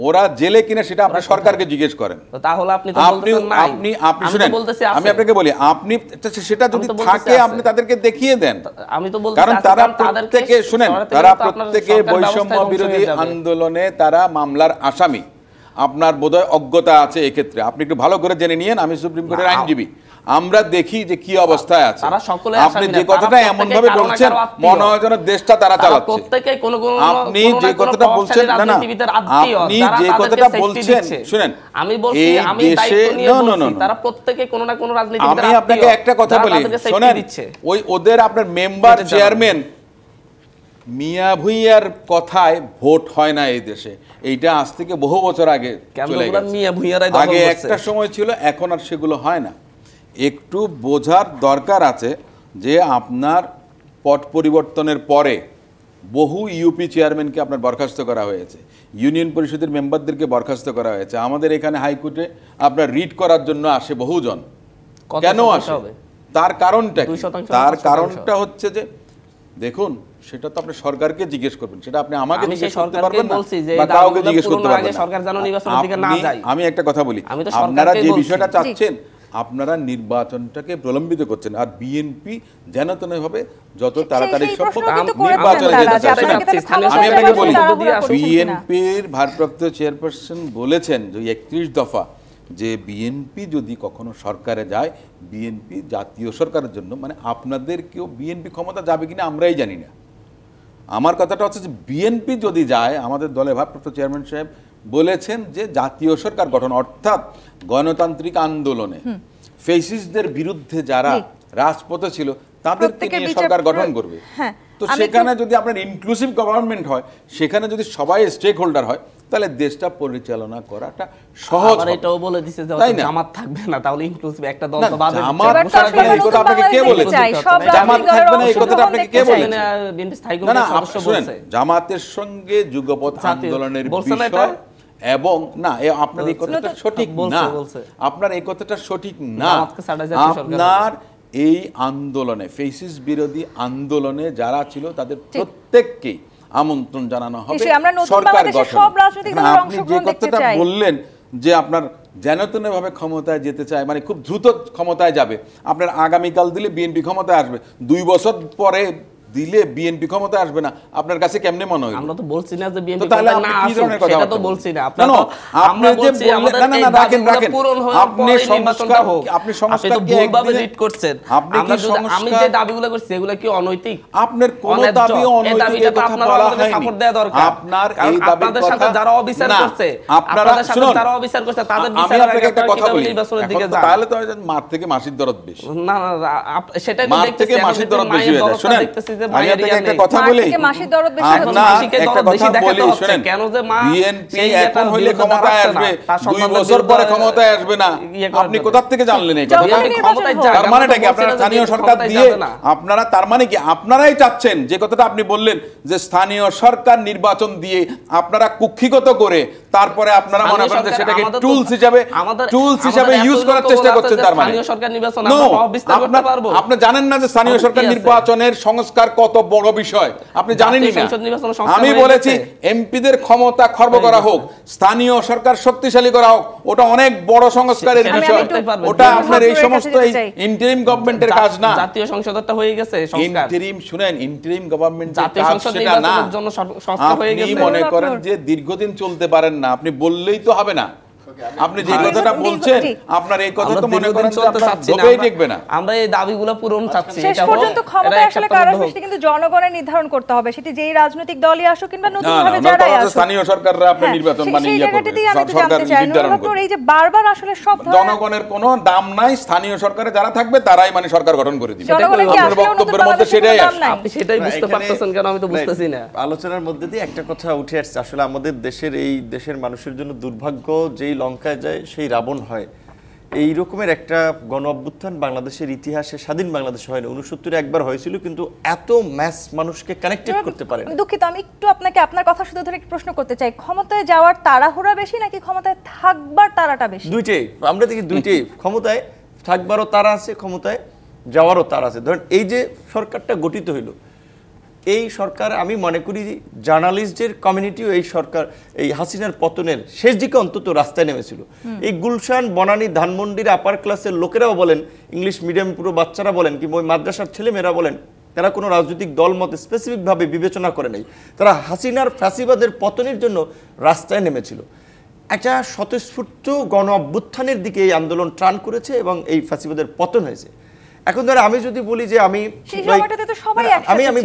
ওরা জেলে কিনা সেটা আপনি সরকারকে জিজ্ঞেস করেন। তাহলে আপনি শুনেন, আমি আপনাকে বলি, আপনি সেটা যদি থাকে আপনি তাদেরকে দেখিয়ে দেন। আমি তো বলতে, কারণ তারা প্রত্যেকে শুনেন, তারা প্রত্যেকে বৈষম্য বিরোধী আন্দোলনে তারা মামলার আসামি। আপনার বোধহয় অজ্ঞতা আছে এক্ষেত্রে, আপনি একটু ভালো করে জেনে নিয়েন। আমি সুপ্রিম কোর্টের আইনজীবী, আমরা দেখি যে কি অবস্থায় আছে। আপনি যে কথাটা এমন ভাবে বলছেন মনে হয় যেন দেশটা তারা চালাচ্ছে। আপনি যে কথাটা বলছেন, না না, আপনি যে কথাটা বলছেন শুনেন, আমি বলছি আমি দায়িত্ব নিয়ে বলছি তারা প্রত্যেকই কোনো না কোনো রাজনীতিবিদের আমি আপনাকে একটা কথা বলি, শুনেন, ওই ওদের আপনার মেম্বার চেয়ারম্যান মিয়া ভুইয়ার কথায় ভোট হয় না এই দেশে। এইটা আজ থেকে বহু বছর আগে চলে গেছে। আগে একটা সময় ছিল, এখন আর সেগুলো হয় না। একটু বোঝার দরকার আছে যে আপনার পট পরিবর্তনের পরে বহু ইউপি চেয়ারম্যানকে আপনার বরখাস্ত করা হয়েছে, ইউনিয়ন পরিষদের মেম্বারদেরকে বরখাস্ত করা হয়েছে। আমাদের এখানে হাইকোর্টে আপনার রিট করার জন্য আসে বহুজন। কেন আসে? তার কারণটা কি? তার কারণটা হচ্ছে যে দেখুন, সেটা তো আপনি সরকারকে জিজ্ঞেস করবেন, সেটা আপনি আমাকে জিজ্ঞেস করতে পারবেন না বা কাউকে জিজ্ঞেস করতে পারবেন না। আমি একটা কথা বলি, আপনারা যে বিষয়টা চাচ্ছেন, আপনারা নির্বাচনটাকে প্রলম্বিত করছেন, আর বিএনপি যেন তেন ভাবে যত তাড়াতাড়ি সম্ভব নির্বাচনে যেতে চাচ্ছে। আমি আপনাকে বলি, বিএনপির ভারপ্রাপ্ত চেয়ারপারসন বলেছেন যে 31 দফা যে বিএনপি যদি কখনো সরকারে যায়, বিএনপি জাতীয় সরকারের জন্য, মানে আপনাদের কেউ বিএনপি ক্ষমতা যাবে কিনা আমরাই জানি না। আমার কথাটা হচ্ছে যে বিএনপি যদি যায়, আমাদের দলের ভারপ্রাপ্ত চেয়ারম্যান সাহেব বলেছেন যে জাতীয় সরকার গঠন, অর্থাৎ গণতান্ত্রিক আন্দোলনে ফেসিস্টদের বিরুদ্ধে যারা রাজপথে ছিল তাদেরকে নিয়ে সরকার গঠন করবে। তো সেখানে যদি আপনার ইনক্লুসিভ গভর্নমেন্ট হয়, সেখানে যদি সবাই স্টেক হোল্ডার হয়, তাহলে দেশটা পরিচালনা করাটা সহজ হবে। এটাও বলে দিছে যে জামাত থাকবে না, তাহলে ইনক্লুসিভ একটা দল তো বাদ জামাত থাকবে না এই কথা আপনাকে কে বলেছে? জামাত থাকবে না এই কথাটা আপনাকে কে বলেছে? বিএনপি স্থায়ী কমিটির সদস্য বলছে জামাতের সঙ্গে যুগপৎ আন্দোলনের বিষয় এবং না আপনার এই কথাটা সঠিক না, আপনার এই কথাটা সঠিক না। আপনার এই আন্দোলনে ফেসিস বিরোধী আন্দোলনে যারা ছিল তাদের প্রত্যেককে আমন্ত্রণ জানানো হবে সরকার গঠন। আপনি যে কথাটা বললেন যে আপনার যেন ভাবে ক্ষমতায় যেতে চায়, মানে খুব দ্রুত ক্ষমতায় যাবে, আপনার আগামীকাল দিলে বিএনপি ক্ষমতায় আসবে, 2 বছর পরে দিলে বিএনপি ক্ষমতায় আসবে না, আপনার কাছে কেমনে মনে হয়? আমরা তো বলছি না যে বিএনপি ক্ষমতায় না আসুক, সেটা তো বলছি না। আপনারা আপনি যে আমাদের এই দাবিগুলো পূরণ হওয়ার পরে নির্বাচনটা হোক, আপনি সংস্কারকে ভুলভাবে রিড করছেন। আমি যে দাবিগুলো করছি এগুলো কি অনৈতিক? আপনার কোন দাবি অনৈতিক কথা বলা হয়নি। সাপোর্ট দেওয়া দরকার। আপনার এই দাবির কথা সাথে যারা অবিচার করছে, আপনাদের সাথে যারা অবিচার করছে তাদের বিচার আগে একটা কথা বলি, নির্বাচনের দিকে যান, তাহলে তো মার থেকে মাসির দরদ বেশি। না সেটাই তো দেখতেছি, মার থেকে মাসির দরদ বেশি হয়ে যায়। শুনেন আমি আপনাকে একটা কথা বলি, বিএনপি এখন হইলে ক্ষমতায় আসবে, 2 বছর পরে ক্ষমতায় আসবে না, আপনি কোথা থেকে জানলেন এই কথা? তার মানেটা কি আপনারা স্থানীয় সরকার দিয়ে আপনারা, তার মানে কি আপনারাই চাচ্ছেন যে কথাটা আপনি বললেন যে স্থানীয় সরকার নির্বাচন দিয়ে আপনারা কুক্ষিগত করে তারপরে আপনারা মনে করেন যে সেটাকে টুলস হিসেবে ইউজ করার চেষ্টা করছেন? তার মানে স্থানীয় সরকার নির্বাচন আমরা বিস্তার করতে পারবো। আপনি জানেন না যে স্থানীয় সরকার নির্বাচনের সংস্কার কত বড় বিষয়, আপনি জানেনই না। আমি বলেছি এমপিদের ক্ষমতা খর্ব করা হোক, স্থানীয় সরকার শক্তিশালী করা হোক, ওটা অনেক বড় সংস্কারের বিষয়, ওটা আপনার এই সমস্ত ইন্টারিম গভর্নমেন্টের কাজ না। জাতীয় সংসদটা হয়ে গেছে সংস্কার, ইন্টারিম শুনেন, ইন্টারিম গভর্নমেন্ট জাতীয় সংসদ নির্বাচনের জন্য সংস্কার হয়ে গেছে। আপনি মনে করেন যে দীর্ঘদিন চলতে পারেন না, আপনি বললেই তো হবে না। আপনি যে কথাটা বলছেন আপনার এই কথা তো মনে করেন চলতেই দেখবে না। আমরা এই দাবিগুলো পূরণ চাচ্ছি। শেষ পর্যন্ত ক্ষমতা আসলে কারো সৃষ্টি কিন্তু জনগণের নির্ধারণ করতে হবে, সেটি যেই রাজনৈতিক দলই আসুক কিংবা নতুন ভাবে যারাই আসুক, স্থানীয় সরকাররা আপনি নির্বাচন বানিয়ে করবে, সরকার নির্ধারণ করবে। এই যে বারবার আসলে সব জনগণের কোনো দাম নাই, স্থানীয় সরকারে যারা থাকবে তারাই মানে সরকার গঠন করে দিবে। আপনার বক্তব্যের মধ্যে সেটাই আছে, আপনি সেটাই বুঝতে পারতেছেন কেন? আমি তো বুঝতেছি না। আলোচনার মধ্যে দিয়ে একটা কথা উঠে আসছে, আসলে আমাদের দেশের মানুষের জন্য দুর্ভাগ্য, যেই লঙ্কায় যায় সেই রাবণ হয়। এই রকমের একটা গণ অভ্যুত্থান বাংলাদেশের ইতিহাসে, স্বাধীন বাংলাদেশে হয়নি। 69-এ একবার হয়েছিল, কিন্তু এত ম্যাস মানুষকে কানেক্টেড করতে পারে না। দুঃখিত, আমি একটু আপনাকে আপনার কথা শুধু ধরে একটু প্রশ্ন করতে চাই, ক্ষমতায় যাওয়ার তাড়াহুড়া বেশি নাকি ক্ষমতায় থাকবার তাড়াটা বেশি? দুইটাই, আমরা দেখি দুইটাই। ক্ষমতায় থাকবারও তাড়া আছে, ক্ষমতায় যাওয়ারও তাড়া আছে। ধরেন এই যে সরকারটা গঠিত হইল, এই সরকার আমি মনে করি জার্নালিস্টদের কমিউনিটিও এই সরকার এই হাসিনার পতনের শেষ দিকে অন্তত রাস্তায় নেমেছিল। এই গুলশান, বনানী, ধানমন্ডির আপার ক্লাসের লোকেরাও বলেন, ইংলিশ মিডিয়াম পুরো বাচ্চারা বলেন, কিংবা ওই মাদ্রাসার ছেলেমেয়েরা বলেন, তারা কোনো রাজনৈতিক দল মতে স্পেসিফিকভাবে বিবেচনা করে নাই, তারা হাসিনার ফ্যাসিবাদের পতনের জন্য রাস্তায় নেমেছিল। একটা স্বতঃস্ফূর্ত গণ অভ্যুত্থানের দিকে এই আন্দোলন টার্ন করেছে এবং এই ফ্যাসিবাদের পতন হয়েছে। এখন ধরে আমি যদি বলি যে আমি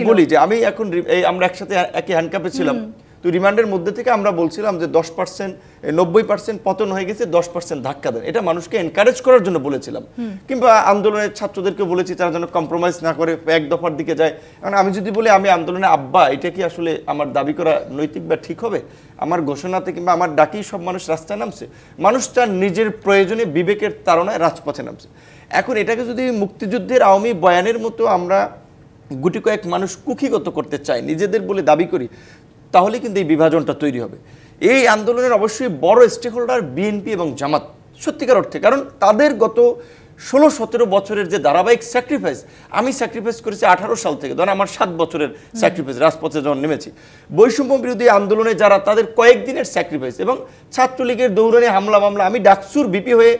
বলি যে আমি এখন আমরা একসাথে একই হ্যান্ডকাপে ছিলাম, তো রিমান্ডের মধ্যে থেকে আমরা বলছিলাম যে 10%, 90% পতন হয়ে গেছে, 10% ধাক্কা দেন, এটা মানুষকে এনকারেজ করার জন্য বলেছিলাম। কিংবা আন্দোলনের ছাত্রদেরকে বলেছি তারা যেন কম্প্রোমাইজ না করে এক দফার দিকে যায়। কারণ আমি যদি বলি আমি আন্দোলনে আব্বা, এটা কি আসলে আমার দাবি করা নৈতিক বা ঠিক হবে? আমার ঘোষণাতে কিংবা আমার ডাকেই সব মানুষ রাস্তায় নামছে? মানুষ তার নিজের প্রয়োজনে বিবেকের তাড়নায় রাজপথে নামছে। এখন এটাকে যদি মুক্তিযুদ্ধের আওয়ামী বয়ানের মতো আমরা গুটি কয়েক মানুষ কুক্ষিগত করতে চাই, নিজেদের বলে দাবি করি, তাহলে কিন্তু এই বিভাজনটা তৈরি হবে। এই আন্দোলনের অবশ্যই বড় স্টেক হোল্ডার বিএনপি এবং জামাত, সত্যিকার অর্থে। কারণ তাদের গত 16-17 বছরের যে ধারাবাহিক স্যাক্রিফাইস, আমি স্যাক্রিফাইস করেছি 18 সাল থেকে, ধরেন আমার 7 বছরের স্যাক্রিফাইস, রাজপথে যখন নেমেছি, বৈষম্য বিরোধী আন্দোলনে যারা, তাদের কয়েকদিনের স্যাক্রিফাইস, এবং ছাত্রলীগের দৌড়ানি হামলা মামলা, আমি ডাকসুর বিপি হয়ে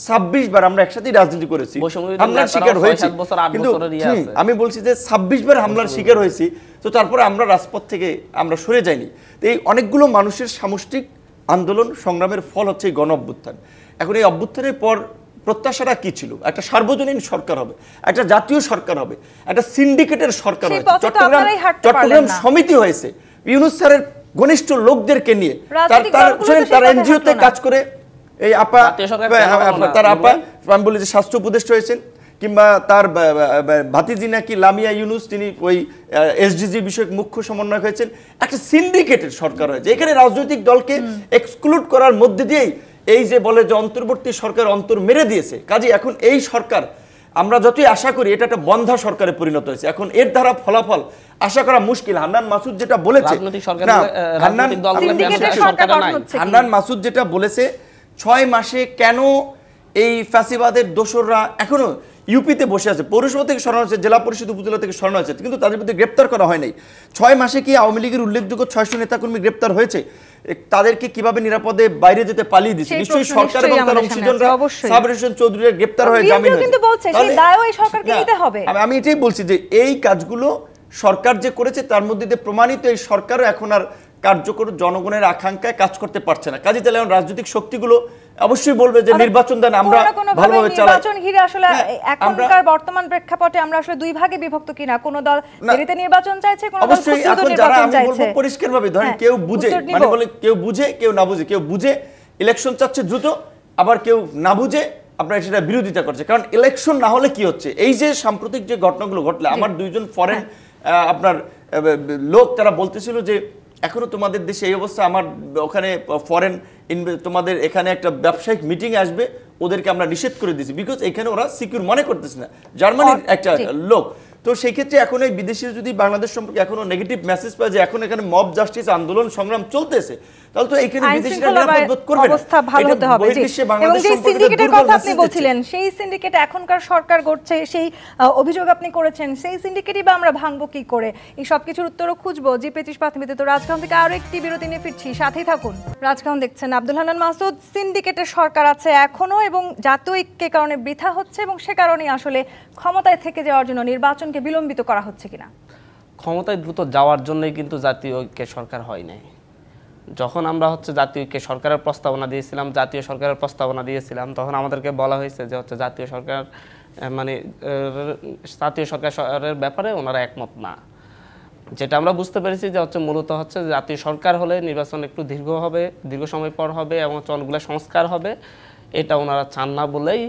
26 বার আমরা একসাথেই রাজনীতি করেছি, হামলার শিকার হয়েছি, কিন্তু আমি বলছি যে 26 বার হামলার শিকার হয়েছি, তো তারপরে আমরা রাজপথ থেকে আমরা সরে যাইনি। তো এই অনেকগুলো মানুষের সামষ্টিক আন্দোলন সংগ্রামের ফল হচ্ছে এই গণ অভ্যুত্থান। এখন এই অভ্যুত্থানের পর প্রত্যাশাটা কি ছিল? একটা সার্বজনীন সরকার হবে, একটা জাতীয় সরকার হবে, একটা সিন্ডিকেটের সরকার হয়েছে, চট্টগ্রাম সমিতি হয়েছে, ইউনূস স্যারের ঘনিষ্ঠ লোকদেরকে নিয়ে রাজনৈতিক দলগুলো তো তার সেই এনজিওতে কথা কাজ করে এই আপা জাতীয় সরকার কেন না? তার আপা আমি বলি যে স্বাস্থ্য উপদেষ্টা হয়েছেন, কিংবা তার ভাতিজি নাকি লামিয়া ইউনুস, তিনি ওই এসডিজি বিষয়ক মুখ্য সমন্বয়ক হয়েছেন। একটা সিন্ডিকেটের সরকার হয়েছে, এখানে রাজনৈতিক দলকে এক্সক্লুড করার মধ্যে দিয়েই এই যে বলে যে অন্তর্বর্তী সরকার অন্তর মেরে দিয়েছে। কাজে এখন এই সরকার আমরা যতই আশা করি এটা একটা বন্ধা সরকারে পরিণত হয়েছে, এখন এর দ্বারা ফলাফল আশা করা মুশকিল। হান্নান মাসুদ যেটা বলেছে, হান্নান মাসুদ যেটা বলেছে 6 মাসে কেন এই ফ্যাসিবাদের দোসররা এখনো ইউপিতে বসে আছে, পৌরসভা থেকে সরানো হয়েছে, জেলা পরিষদ উপজেলা থেকে সরানো হয়েছে, কিন্তু তাদের মধ্যে গ্রেপ্তার করা হয় নাই। 6 মাসে কি আওয়ামী লীগের উল্লেখযোগ্য 600 নেতাকর্মী গ্রেপ্তার হয়েছে? তাদেরকে কিভাবে নিরাপদে বাইরে যেতে পালিয়ে দিচ্ছে? নিশ্চয়ই সরকার এবং তার অংশীজনরা, সাবির হোসেন চৌধুরী গ্রেপ্তার হয়ে জামিন হয়েছে। আমি এটাই বলছি যে এই কাজগুলো সরকার যে করেছে তার মধ্যে দিয়ে প্রমাণিত এই সরকারও এখন আর কার্যকর জনগণের আকাঙ্ক্ষায় কাজ করতে পারছে না। কাজে তাহলে রাজনৈতিক শক্তিগুলো অবশ্যই বলবে যে নির্বাচন দেন, আমরা ভালোভাবে চালাই। নির্বাচন ঘিরে আসলে এখনকার বর্তমান প্রেক্ষাপটে আমরা আসলে দুই ভাগে বিভক্ত কিনা, কোন দল দেরিতে নির্বাচন চাইছে, কোন দল অবশ্যই এখন যারা আমি বলবো পরিষ্কারভাবে ধরেন কেউ বুঝে, মানে বলে কেউ বুঝে কেউ না বুঝে, কেউ বুঝে ইলেকশন চাচ্ছে দ্রুত, আবার কেউ না বুঝে আপনারা সেটা বিরোধিতা করছে। কারণ ইলেকশন না হলে কি হচ্ছে, এই যে সাম্প্রতিক যে ঘটনাগুলো ঘটলে, আমার দুইজন ফরেন আপনার লোক তারা বলতেছিল যে এখনো তোমাদের দেশে এই অবস্থা, আমার ওখানে ফরেন তোমাদের এখানে একটা ব্যবসায়িক মিটিং আসবে, ওদেরকে আমরা নিষেধ করে দিয়েছি, বিকজ এখানে ওরা সিকিউর মনে করতেছে না। জার্মানির একটা লোক, তো সেই ক্ষেত্রে এখন এই বিদেশিরা যদি বাংলাদেশ সম্পর্কে এখনো নেগেটিভ মেসেজ পায় যে এখন এখানে মব জাস্টিস আন্দোলন সংগ্রাম চলতেছে, তাহলে তো এখানে বিদেশিরা নিরাপদ বোধ করবে না। অবস্থা ভালো হতে হবে। এবং যে সিন্ডিকেটের কথা আপনি বলছিলেন, সেই সিন্ডিকেট এখনকার সরকার করছে, সেই অভিযোগ আপনি করেছেন, সেই সিন্ডিকেটই বা আমরা ভাঙবো কি করে? এই সব কিছুর উত্তরও খুঁজবো জি25 প্রাথমিকতে। তো রাজকাহন থেকে আরো একটি বিরতি নিয়ে ফিরছি, সাথেই থাকুন। রাজকাহন দেখছেন আব্দুল হান্নান মাসুদ, সিন্ডিকেটের সরকার আছে এখনো এবং জাতীয় ঐক্যের কারণে বৃথা হচ্ছে, এবং সে কারণেই আসলে ক্ষমতায় থেকে যাওয়ার জন্য নির্বাচনকে বিলম্বিত করা হচ্ছে কিনা? ক্ষমতায় দ্রুত যাওয়ার জন্যই কিন্তু জাতীয় ঐক্যের সরকার হয় নাই। যখন আমরা জাতীয় ঐক্যের সরকারের প্রস্তাবনা দিয়েছিলাম, তখন আমাদেরকে বলা হয়েছে যে জাতীয় সরকার মানে জাতীয় সরকারের ব্যাপারে ওনারা একমত না। যেটা আমরা বুঝতে পেরেছি যে মূলত জাতীয় সরকার হলে নির্বাচন একটু দীর্ঘ সময় পর হবে এবং অনেকগুলো সংস্কার হবে, এটা ওনারা চান না বলেই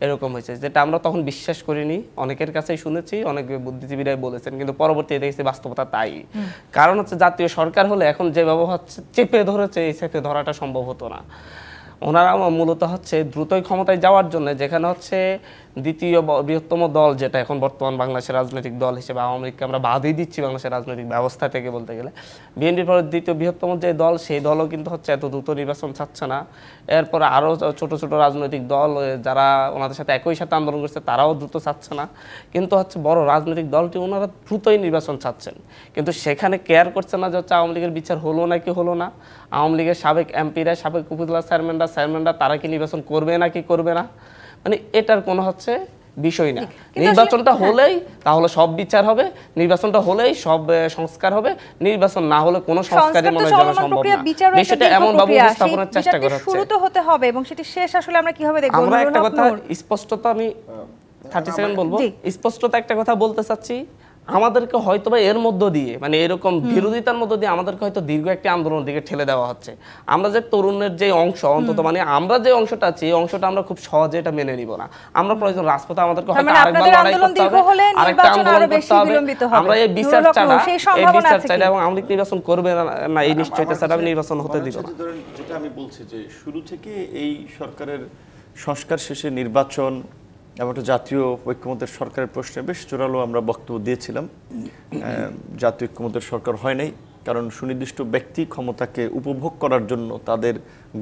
এরকম হয়েছে, যেটা আমরা তখন বিশ্বাস করিনি। অনেকের কাছেই শুনেছি, অনেক বুদ্ধিজীবীরাই বলেছেন, কিন্তু পরবর্তীতে দেখছি বাস্তবতা তাই। কারণ জাতীয় সরকার হলে এখন যেভাবে চেপে ধরেছে, এই চেপে ধরাটা সম্ভব হতো না। ওনারা মূলত দ্রুতই ক্ষমতায় যাওয়ার জন্য, যেখানে দ্বিতীয় বৃহত্তম দল, যেটা এখন বর্তমান বাংলাদেশের রাজনৈতিক দল হিসেবে আওয়ামী লীগকে আমরা বাদই দিচ্ছি বাংলাদেশের রাজনৈতিক ব্যবস্থা থেকে বলতে গেলে, বিএনপির পরে দ্বিতীয় বৃহত্তম যে দল, সেই দলও কিন্তু এত দ্রুত নির্বাচন চাচ্ছে না। এরপরে আরও ছোট ছোট রাজনৈতিক দল যারা ওনাদের সাথে একই সাথে আন্দোলন করছে, তারাও দ্রুত চাচ্ছে না। কিন্তু বড় রাজনৈতিক দলটি ওনারা দ্রুতই নির্বাচন চাচ্ছেন, কিন্তু সেখানে কেয়ার করছে না যে আওয়ামী লীগের বিচার হলো নাকি হলো না। আওয়ামী লীগের সাবেক এমপিরা, সাবেক উপজেলা চেয়ারম্যানরা তারা কি নির্বাচন করবে নাকি করবে না, মানে এটার কোনো বিষয় না। নির্বাচনটা হলেই তাহলে সব বিচার হবে, নির্বাচনটা হলেই সব সংস্কার হবে, নির্বাচন না হলে কোনো সংস্কারই মনে হয় সম্ভব না। বিষয়টা এমন ভাবে উপস্থাপনের চেষ্টা করা হচ্ছে, শুরু তো হতে হবে এবং সেটি শেষ আসলে আমরা কিভাবে দেখব? আমরা একটা কথা স্পষ্টতা, আমি 30 সেকেন্ড বলবো, স্পষ্টতা একটা কথা বলতে চাচ্ছি। আমাদেরকে হয়তোবা এর মধ্য দিয়ে, মানে এরকম বিরোধিতার মধ্য দিয়ে আমাদেরকে হয়তো দীর্ঘ একটি আন্দোলনের দিকে ঠেলে দেওয়া হচ্ছে। আমরা যে তরুণের যে অংশ, অন্তত মানে আমরা যে অংশটা আছি, এই অংশটা আমরা খুব সহজে এটা মেনে নিব না। আমরা প্রয়োজন রাজপথে আমাদেরকে হয়তো আরেকবার লড়াই করতে হবে, আরেকটা আন্দোলন করতে হবে। আমরা এই বিচার চাই এবং আওয়ামী লীগ নির্বাচন করবে না, এই নিশ্চয়তা ছাড়া নির্বাচন হতে দিব না। যেটা আমি বলছি যে শুরু থেকে এই সরকারের সংস্কার শেষে নির্বাচন এবং একটা জাতীয় ঐক্যমত্যের সরকারের প্রশ্নে বেশ জোরালো আমরা বক্তব্য দিয়েছিলাম। জাতীয় ঐক্যমত্যের সরকার হয় নাই, কারণ সুনির্দিষ্ট ব্যক্তি ক্ষমতাকে উপভোগ করার জন্য তাদের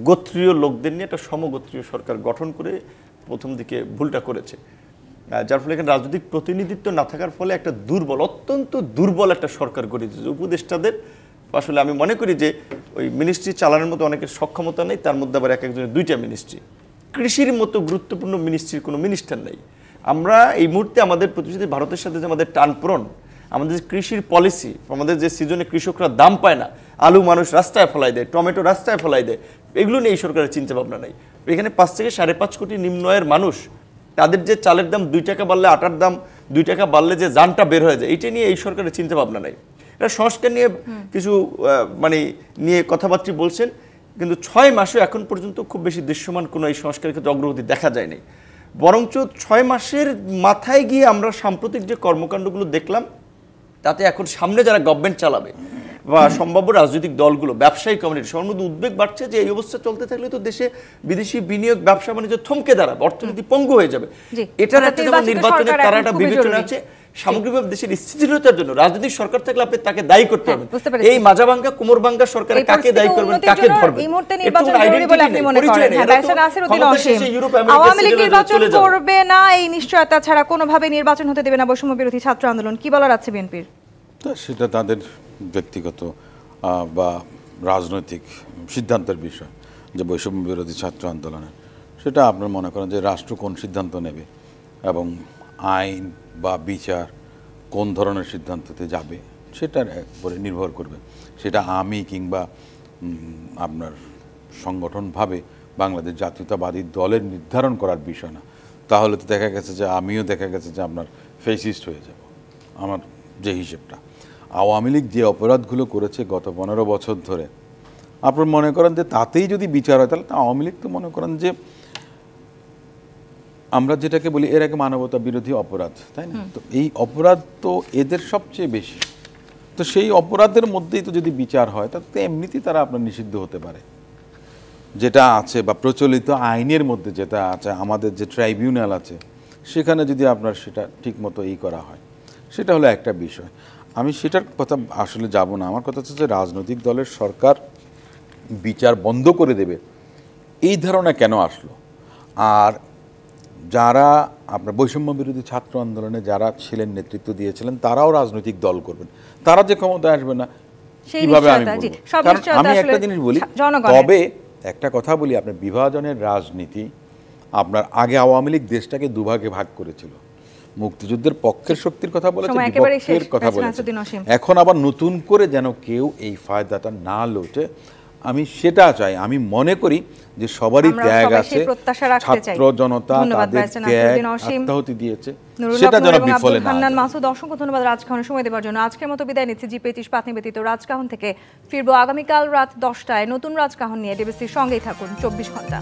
গোত্রীয় লোকদের নিয়ে একটা সমগোত্রীয় সরকার গঠন করে প্রথম দিকে ভুলটা করেছে, যার ফলে এখানে রাজনৈতিক প্রতিনিধিত্ব না থাকার ফলে একটা দুর্বল, অত্যন্ত দুর্বল একটা সরকার গড়ে দিয়েছে। উপদেষ্টাদের আসলে আমি মনে করি যে ওই মিনিস্ট্রি চালানোর মতো অনেকের সক্ষমতা নেই, তার মধ্যে আবার এক একজনের 2টা মিনিস্ট্রি। কৃষির মতো গুরুত্বপূর্ণ মিনিস্ট্রির কোনো মিনিস্টার নেই। আমরা এই মুহূর্তে আমাদের প্রতিবেশী ভারতের সাথে যে আমাদের টানপ্রণ, আমাদের কৃষির পলিসি, আমাদের যে সিজনে কৃষকরা দাম পায় না, আলু মানুষ রাস্তায় ফেলাই দেয়, টমেটো রাস্তায় ফেলাই দেয়, এগুলো নিয়ে এই সরকারের চিন্তা ভাবনা নেই। এখানে 5 থেকে 5.5 কোটি নিম্ন আয়ের মানুষ, তাদের যে চালের দাম 2 টাকা বাড়লে, আটার দাম 2 টাকা বাড়লে যে জানটা বের হয়ে যায়, এটা নিয়ে এই সরকারের চিন্তা ভাবনা নেই। এটা সংস্কার নিয়ে কিছু মানে নিয়ে কথাবার্তা বলছেন, কিন্তু 6 মাসে এখন পর্যন্ত খুব বেশি দৃশ্যমান কোনো এই সংস্কারের ক্ষেত্রে অগ্রগতি দেখা যায়নি। বরঞ্চ 6 মাসের মাথায় গিয়ে আমরা সাম্প্রতিক যে কর্মকাণ্ডগুলো দেখলাম, তাতে এখন সামনে যারা গভর্নমেন্ট চালাবে বা সম্ভাব্য রাজনৈতিক দলগুলো, ব্যবসায়ী কমিউনিটি, সবার মধ্যে উদ্বেগ বাড়ছে যে এই অবস্থা চলতে থাকলে তো দেশে বিদেশি বিনিয়োগ, ব্যবসা বাণিজ্য থমকে দাঁড়াবে, অর্থনীতি পঙ্গু হয়ে যাবে। এটার একটা যেমন নির্বাচনের তারা একটা বিবেচনা আছে, সামগ্রিকভাবে দেশের স্থিতিশীলতার জন্য রাজনৈতিক সরকার থাকলে আপনি তাকে দায়ী করতে হবে। এই মাজাভাঙ্গা কোমরভাঙ্গা সরকার কাকে দায়ী করবেন, কাকে ধরবেন? এই মুহূর্তে নির্বাচন জরুরি বলে আপনি মনে করেন? হ্যাঁ, ব্যারিস্টার নাসিরউদ্দিন অসীম, আওয়ামী লীগ নির্বাচন করবে না, এই নিশ্চয়তা ছাড়া কোনোভাবে নির্বাচন হতে দেবে না বৈষম্য বিরোধী ছাত্র আন্দোলন, কি বলার আছে বিএনপির? সেটা তাদের ব্যক্তিগত বা রাজনৈতিক সিদ্ধান্তের বিষয়, যে বৈষম্য বিরোধী ছাত্র আন্দোলনের, সেটা আপনার মনে করেন যে রাষ্ট্র কোন সিদ্ধান্ত নেবে এবং আইন বা বিচার কোন ধরনের সিদ্ধান্ততে যাবে সেটার উপরে নির্ভর করবে। সেটা আমি কিংবা আপনার সংগঠনভাবে বাংলাদেশ জাতীয়তাবাদী দলের নির্ধারণ করার বিষয় না। তাহলে তো দেখা গেছে যে আমিও দেখা গেছে যে আপনার ফেসিস্ট হয়ে যাব। আমার যে হিসেবটা, আওয়ামী লীগ যে অপরাধগুলো করেছে গত 15 বছর ধরে, আপনার মনে করেন যে তাতেই যদি বিচার হয়, তাহলে আওয়ামী লীগ তো মনে করেন যে আমরা যেটাকে বলি এর আগে মানবতা বিরোধী অপরাধ, তাই না? তো এই অপরাধ তো এদের সবচেয়ে বেশি। তো সেই অপরাধের মধ্যেই তো যদি বিচার হয়, তাহলে তো এমনিতেই তারা আপনার নিষিদ্ধ হতে পারে। যেটা আছে বা প্রচলিত আইনের মধ্যে যেটা আছে, আমাদের যে ট্রাইব্যুনাল আছে, সেখানে যদি আপনার সেটা ঠিক মতো করা হয়, সেটা হলো একটা বিষয়। আমি সেটার কথা আসলে যাব না। আমার কথা হচ্ছে যে রাজনৈতিক দলের সরকার বিচার বন্ধ করে দেবে, এই ধারণা কেন আসলো? আর যারা আপনার বৈষম্য বিরোধী ছাত্র আন্দোলনে যারা ছিলেন, নেতৃত্ব দিয়েছিলেন, তারাও রাজনৈতিক দল করবেন, তারা যে ক্ষমতায় আসবে না কিভাবে আমি বলবো? কারণ আমি একটা জিনিস বলি, তবে একটা কথা বলি, আপনার বিভাজনের রাজনীতি, আপনার আগে আওয়ামী লীগ দেশটাকে দুভাগে ভাগ করেছিল, মুক্তিযুদ্ধের পক্ষের শক্তির কথা বলেছে, বিপক্ষের কথা বলেছে। এখন আবার নতুন করে যেন কেউ এই ফায়দাটা না লোটে, আমি সেটা চাই। আমি মনে করি যে সবারই ত্যাগ আছে, ছাত্র জনতা তাদের ত্যাগ আত্মাহুতি দিয়েছে, সেটা যেন বিফলে না যায়। মাসুদ, অসংখ্য ধন্যবাদ রাজকাহনে সময় দেওয়ার জন্য। আজকের মতো বিদায় নিচ্ছি। জি25 পাতনি ব্যতীত রাজকাহন থেকে ফিরবো আগামীকাল রাত 10টায় নতুন রাজকাহন নিয়ে। ডিবিসির সঙ্গেই থাকুন 24 ঘন্টা।